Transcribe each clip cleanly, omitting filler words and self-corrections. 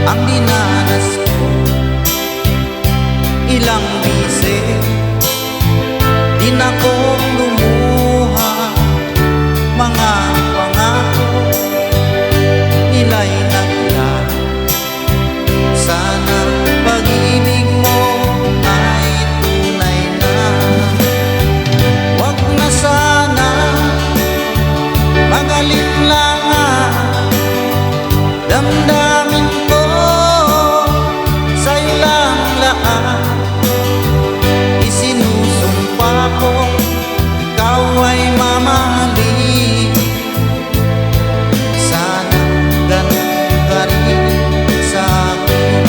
ang dinanas ko. Ilang bisis din akong lumuha, mga pangako nila'y naglaho. Sana pag-ibig mo ay tunay na. Wag na sana mag-alinlangan, damdamin ko sa'yo lang lahat. Isinusumpa ko ikaw ay mamahalin. Sana ganun ka rin sa akin.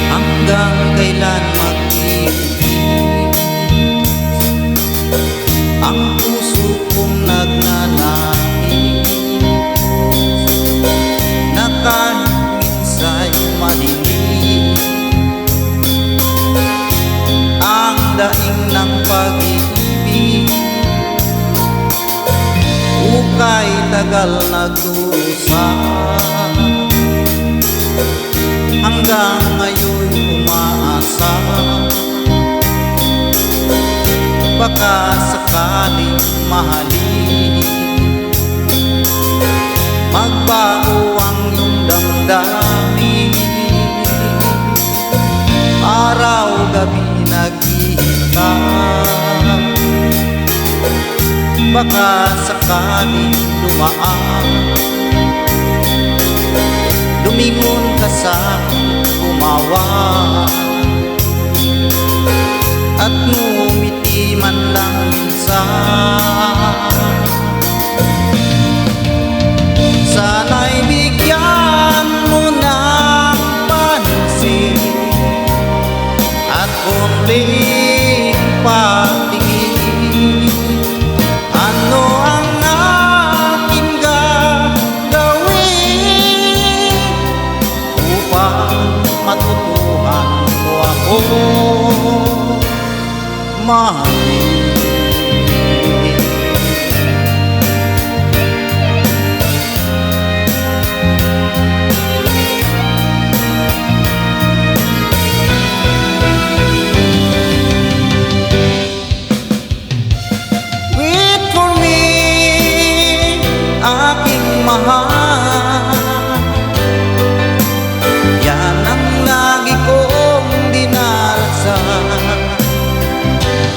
Hanggang kailan mag-ibig ang puso kong nagnanais, na kahit minsa'y madilim ang daing ng pag-ibig. Ukay tagal nagdurusa, hanggang ngayon umaasa, baka sakaling mahalin, magbago ang iyong damdamin. Araw-gabi naghihintay, baka sakaling dumaan, lumingon ka sa'kin, umawa at ngumiti man lang minsan. Sana'y bigyan mo ng pansin at konting patingin. Ano ang aking gagawin upang matutuhan mo ako mahalin? Wait for me, aking mahal. Yan ang lagi kong dinarasal.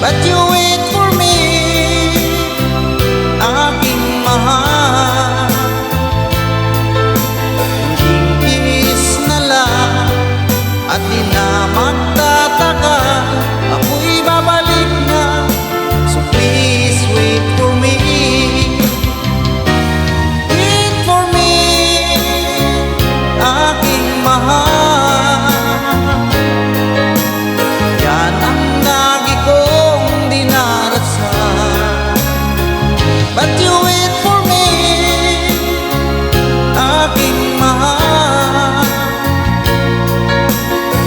But you wait for me, aking mahal. Tingkis na lang at di na magtatagal, ako'y babalik na. So please wait for me. Wait for me, aking mahal. Yan ang lagi kong dinarasal. But you wait for me, aking mahal.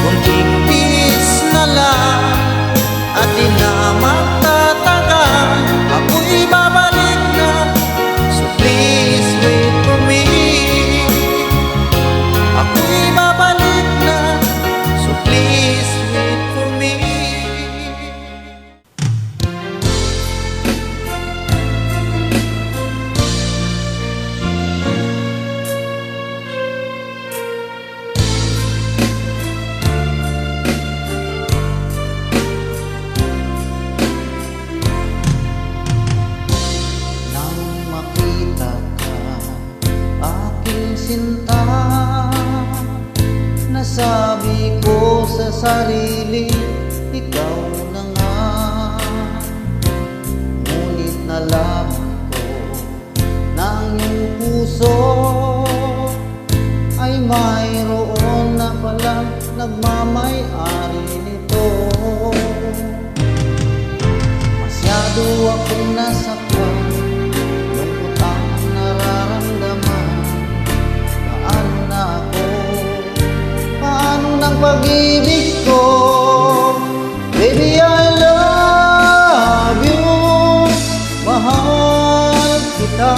Kunting tiis na lang at di na magtatagal, ako'y babalik na. So please wait for me, ako'y babalik na. So please wait for me. Nang makita ka, aking sinta, nasabi ko sa sarili, ikaw na nga. Ngunit nalaman ko na ang iyong puso ay mayroon na palang nagmamay-ari nito. akong nasaktan, lungkot ang nararamdaman. Paano na ako? Paano ng pag-ibig ko? Baby, I love you. Mahal kita.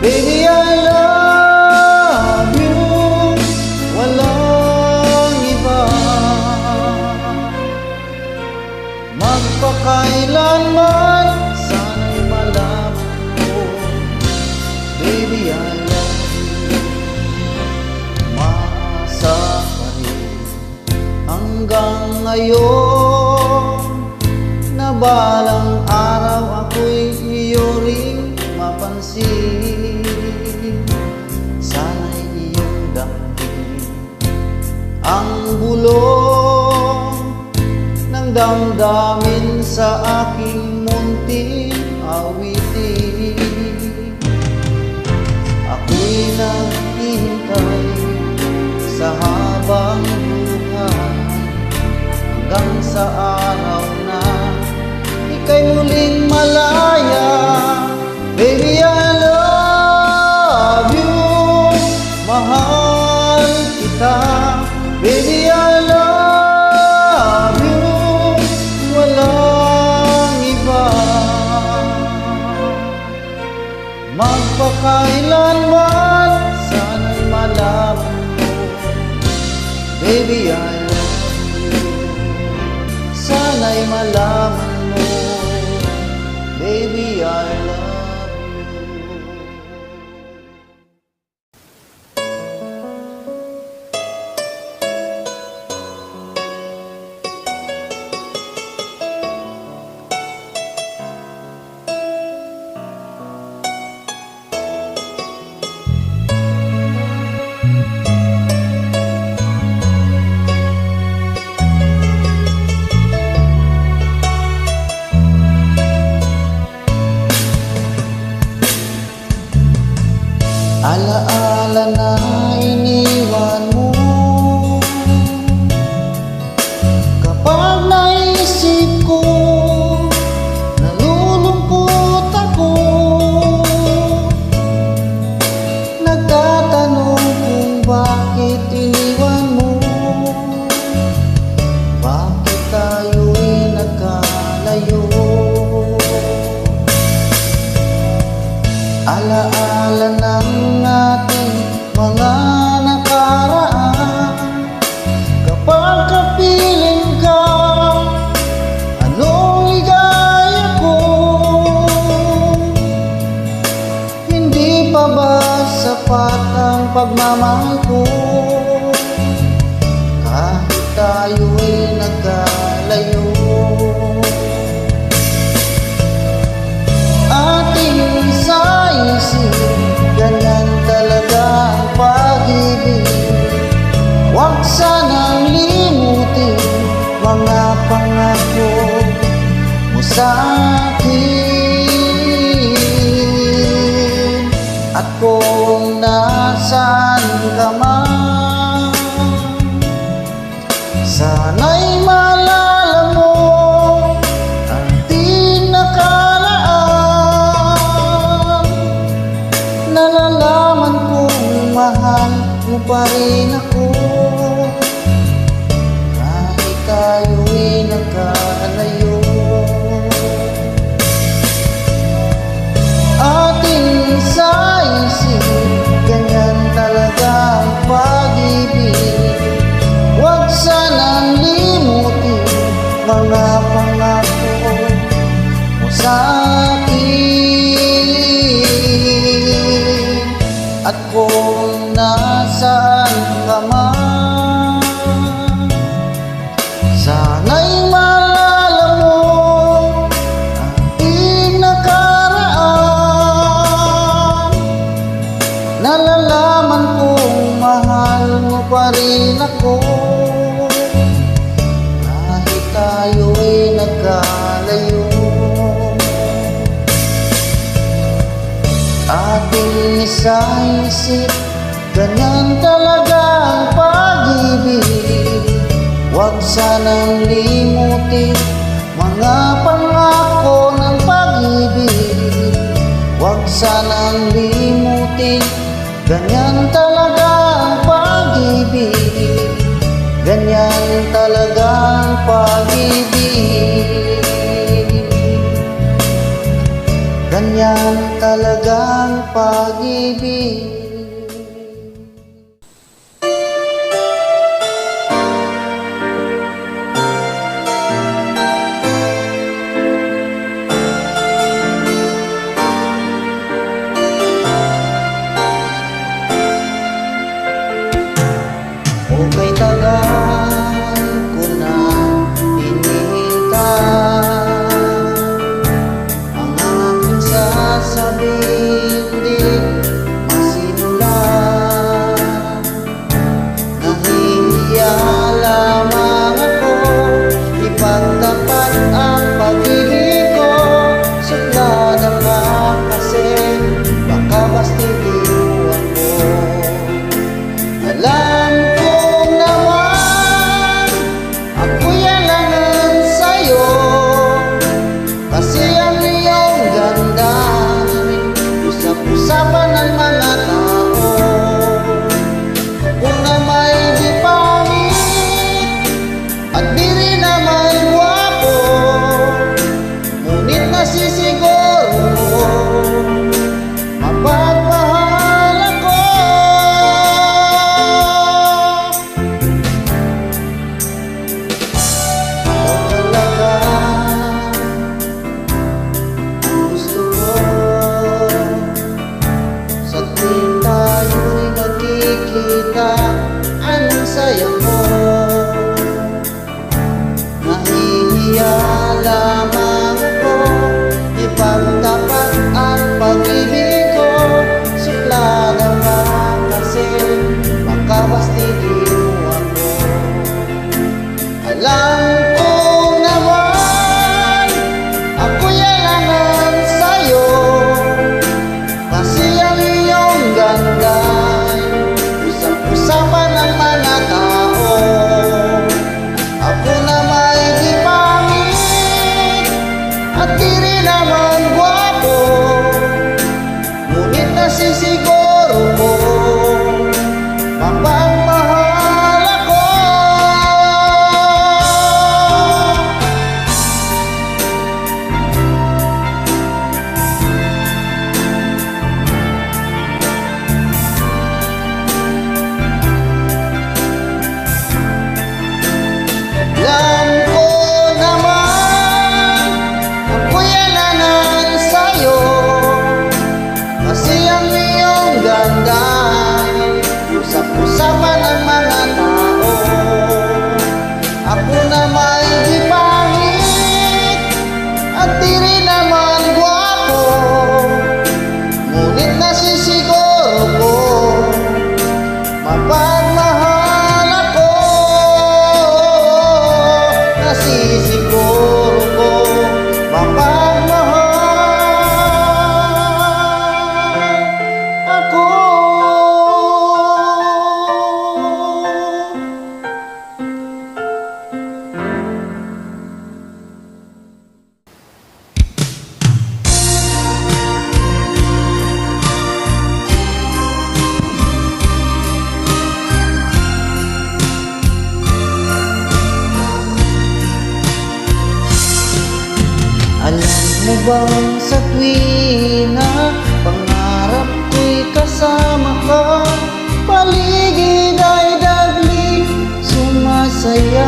Baby, I love you. Walang iba. Magpakailanman, sana'y malaman ko. Baby, I love you. Maasa pa rin hanggang ngayon, na balang araw ako'y iyo ring mapansin. Sana'y iyong damhin ang bulong ng damdamin sa aking munting awitin. Ako'y naghihintay sa habang buhay, hanggang sa araw na ika'y muling malaya. Baby, I love you. Mahal kita. Baby, I love you. Walang iba. Magpakailanman, sana'y malaman mo. Baby, I love you. Sana'y malaman mo. Baby, I love you. Alaala na iniwan mo, kapag naisip ko, nalulungkot ako. Nagtatanong kung bakit iniwan mo, bakit tayo'y nagkalayo. Alaala ng ating mga nakaraan, kapag kapiling ka, anong ligaya ko? Hindi pa ba sapat ang pagmamahal ko, kahit tayo'y nagkalayo? Ating isip, ganyan talaga ang pag-ibig. Huwag sanang limutin mga pangako mo sa akin. At kung nasaan ka man, sana'y malala mo ang ating nakaraan. Nalalaman kong mahal mo pa rin ako, kahit tayo'y nagkalayo. Ating isa-isip, ganyan talaga ang pag-ibig. Huwag sanang limutin mga pangako mo sa akin. At kung nasaan ka man, sana'y malala mo ang ating nakaraan. Nalalaman kong mahal mo pa rin ako, kahit tayo'y nagkalayo. Ating isa-isip, ganyan talaga ang pag-ibig. Huwag sanang limutin mga pangako ng pag-ibig. atin. Ganyan talaga ang pag-ibig, ganyan talaga ang pag-ibig, ganyan talaga ang pag-ibig. Okay, tagal ko na hinihintay ang aking sasabihin, di masimulan. Nahihiya lamang ako, ipagtapat ang pag-ibig ko. Suplada ka kasi, baka bastihin ako. Alam kong naman ako'y alangan sa'yo, kasi ang iyong ganda usap-usapan ng mga tao. Kung na may di pangit at di rin naman gwapo, ngunit nasisiguro mo mapagmahal ako. Sa tuwing tayo'y nagkikita, anong saya mo? Nahihiya lamang ako, ipagtapat ang pag-ibig ko. Suplada ka kasi, baka bastihin mo ako. Alam kong naman ako'y alangan sa'yo, kasi ang iyong ganda'y usap-usapan ng mga tao. Ako na may di pangit at di rin naman gwapo, ngunit nasisiguro mo mapagmahal ako. Alam ko naman ako'y alangan sa'yo, kasi ang iyong ganda'y usap-usapan ng mga tao. Ako na may di pangit at di rin naman gwapo, ngunit nasisiguro ko mapagmahal ako. Nasisiguro ko mapagmahal ako. Alam mo bang sa tuwing na pangarap ko'y kasama ka, paligid ay daglig sumasaya.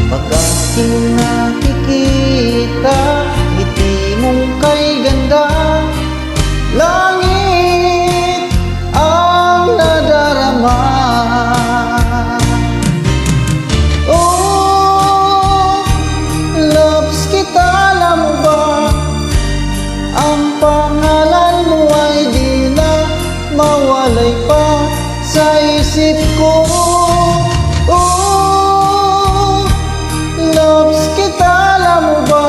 Pag aking nakikita, ngiti mong kay ganda, langit ang nadarama. Oh, loves kita, alam mo ba? Ang pangalan mo ay di na mawalay pa sa isip ko. Oh, loves kita, alam mo ba?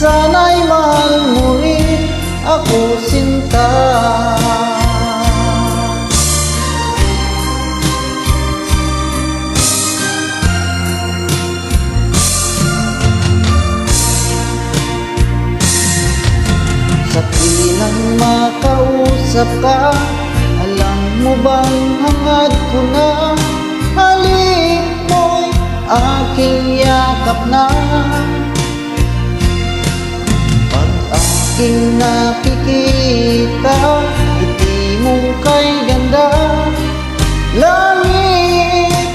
Sana'y mahal mo rin ako, sinta. kausap ka. Alam mo bang hangad ko na halik mo'y aking yakap na. Pag aking nakikita ngiti mong kay ganda, langit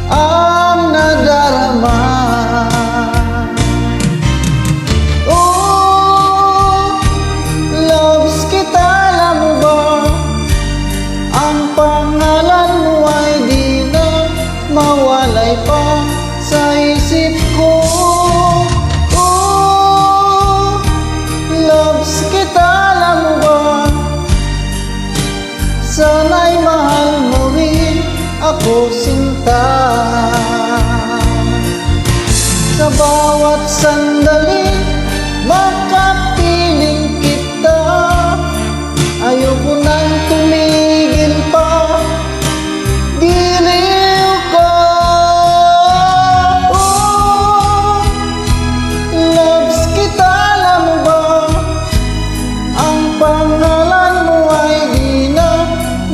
ang nadarama. Oh, loves kita, alam mo ba? Ang pangalan mo ay di na mawalay pa sa isip ko. Oh, loves kita, alam mo ba? Sana'y mahal mo rin ako, sinta. Sa bawat sandali makapiling kita, ayoko nang tumigil pa, diliw ko. Oh, loves kita, alam mo ba? Ang pangalan mo ay di na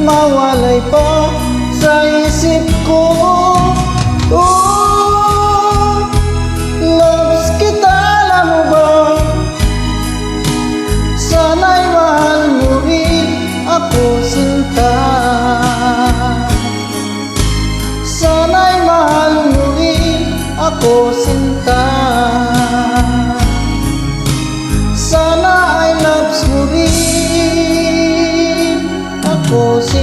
mawalay pa sa isip ko. Oh, loves kita, alam mo ba? Sana'y mahal mo rin ako, sinta. Sana'y mahal mo rin ako, sinta. Sana ay loves mo rin ako, sinta.